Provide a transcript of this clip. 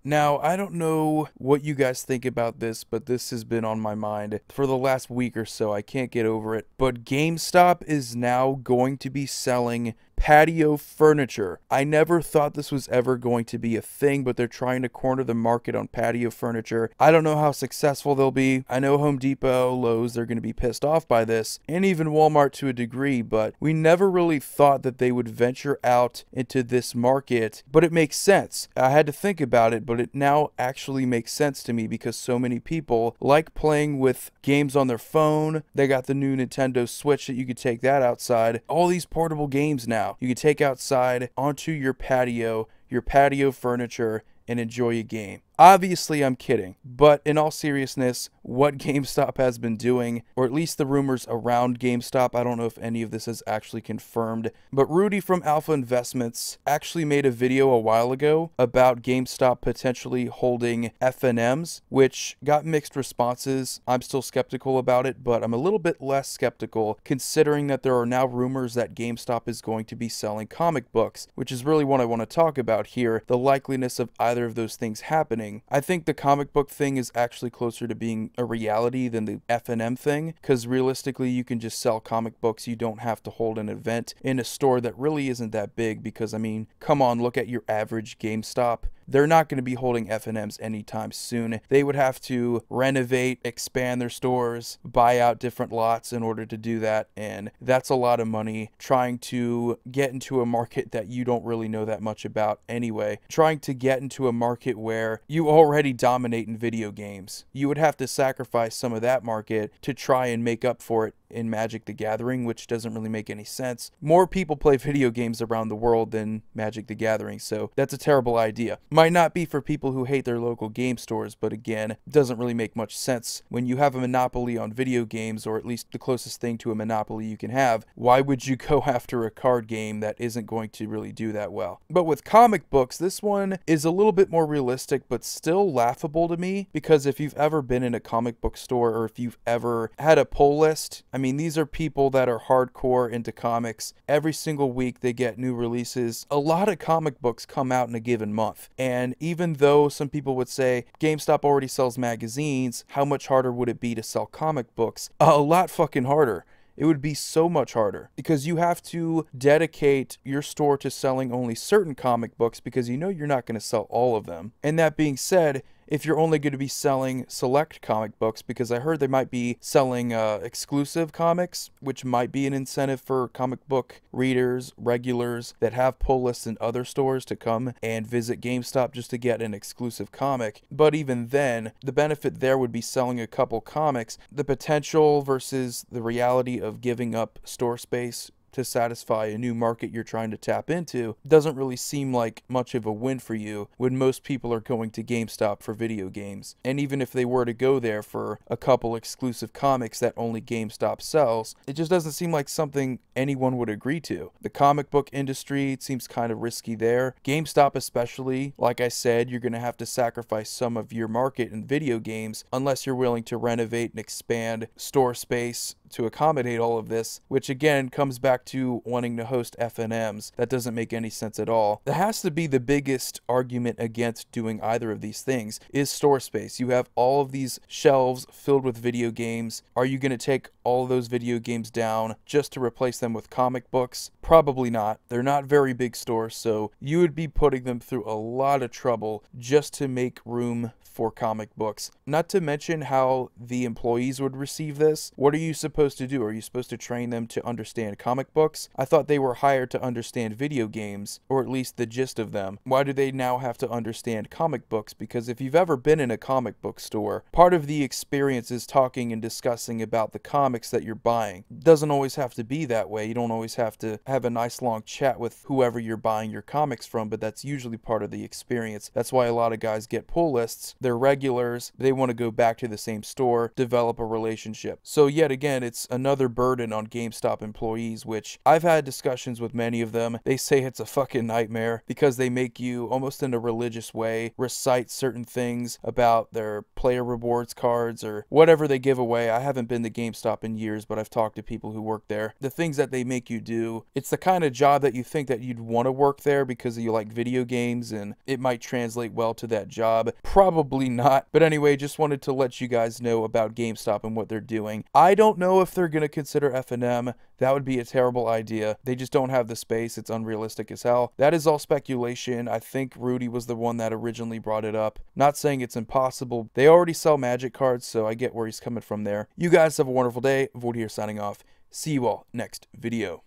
Now, I don't know what you guys think about this, but this has been on my mind for the last week or so. I can't get over it. But GameStop is now going to be selling patio furniture. I never thought this was ever going to be a thing, but they're trying to corner the market on patio furniture. I don't know how successful they'll be. I know Home Depot, Lowe's, they're going to be pissed off by this, and even Walmart to a degree, but we never really thought that they would venture out into this market. But it makes sense. I had to think about it, but it now actually makes sense to me because so many people like playing with games on their phone. They got the new Nintendo Switch that you could take that outside. All these portable games now you can take outside onto your patio furniture, and enjoy a game. Obviously, I'm kidding, but in all seriousness, what GameStop has been doing, or at least the rumors around GameStop, I don't know if any of this is actually confirmed, but Rudy from Alpha Investments actually made a video a while ago about GameStop potentially holding F&Ms, which got mixed responses. I'm still skeptical about it, but I'm a little bit less skeptical considering that there are now rumors that GameStop is going to be selling comic books, which is really what I want to talk about here, the likeliness of either of those things happening. I think the comic book thing is actually closer to being a reality than the F&M thing, because realistically you can just sell comic books. You don't have to hold an event in a store that really isn't that big, because I mean, come on, look at your average GameStop. They're not going to be holding F&Ms anytime soon. They would have to renovate, expand their stores, buy out different lots in order to do that, and that's a lot of money trying to get into a market that you don't really know that much about anyway. Trying to get into a market where you already dominate in video games. You would have to sacrifice some of that market to try and make up for it in Magic the Gathering, which doesn't really make any sense. More people play video games around the world than Magic the Gathering, so that's a terrible idea. Might not be for people who hate their local game stores, but again, doesn't really make much sense. When you have a monopoly on video games, or at least the closest thing to a monopoly you can have, why would you go after a card game that isn't going to really do that well? But with comic books, this one is a little bit more realistic, but still laughable to me, because if you've ever been in a comic book store, or if you've ever had a pull list, I mean, these are people that are hardcore into comics. Every single week they get new releases. A lot of comic books come out in a given month. And even though some people would say GameStop already sells magazines, how much harder would it be to sell comic books? A lot fucking harder. It would be so much harder because you have to dedicate your store to selling only certain comic books because you know you're not going to sell all of them. And that being said, if you're only going to be selling select comic books, because I heard they might be selling exclusive comics, which might be an incentive for comic book readers, regulars that have pull lists in other stores to come and visit GameStop just to get an exclusive comic. But even then, the benefit there would be selling a couple comics. The potential versus the reality of giving up store space to satisfy a new market you're trying to tap into doesn't really seem like much of a win for you when most people are going to GameStop for video games. And even if they were to go there for a couple exclusive comics that only GameStop sells, it just doesn't seem like something anyone would agree to. The comic book industry, it seems kind of risky there. GameStop especially, like I said, you're going to have to sacrifice some of your market in video games unless you're willing to renovate and expand store space to accommodate all of this, which again comes back to wanting to host F&Ms. That doesn't make any sense at all. That has to be the biggest argument against doing either of these things, is store space. You have all of these shelves filled with video games. Are you going to take all of those video games down just to replace them with comic books? Probably not. They're not very big stores, so you would be putting them through a lot of trouble just to make room for comic books. Not to mention how the employees would receive this. What are you supposed to do? Are you supposed to train them to understand comic books? I thought they were hired to understand video games, or at least the gist of them. Why do they now have to understand comic books? Because if you've ever been in a comic book store, part of the experience is talking and discussing about the comics that you're buying. It doesn't always have to be that way. You don't always have to have a nice long chat with whoever you're buying your comics from, but that's usually part of the experience. That's why a lot of guys get pull lists. They're regulars. They want to go back to the same store, develop a relationship. So yet again, it's another burden on GameStop employees, which I've had discussions with many of them. They say it's a fucking nightmare because they make you, almost in a religious way, recite certain things about their player rewards cards or whatever they give away. I haven't been to GameStop in years, but I've talked to people who work there. The things that they make you do, it's the kind of job that you think that you'd want to work there because you like video games and it might translate well to that job. Probably not. But anyway, just wanted to let you guys know about GameStop and what they're doing. I don't know if they're going to consider F&M. That would be a terrible idea. They just don't have the space. It's unrealistic as hell. That is all speculation. I think Rudy was the one that originally brought it up. Not saying it's impossible. They already sell Magic cards, so I get where he's coming from there. You guys have a wonderful day. Void here signing off. See you all next video.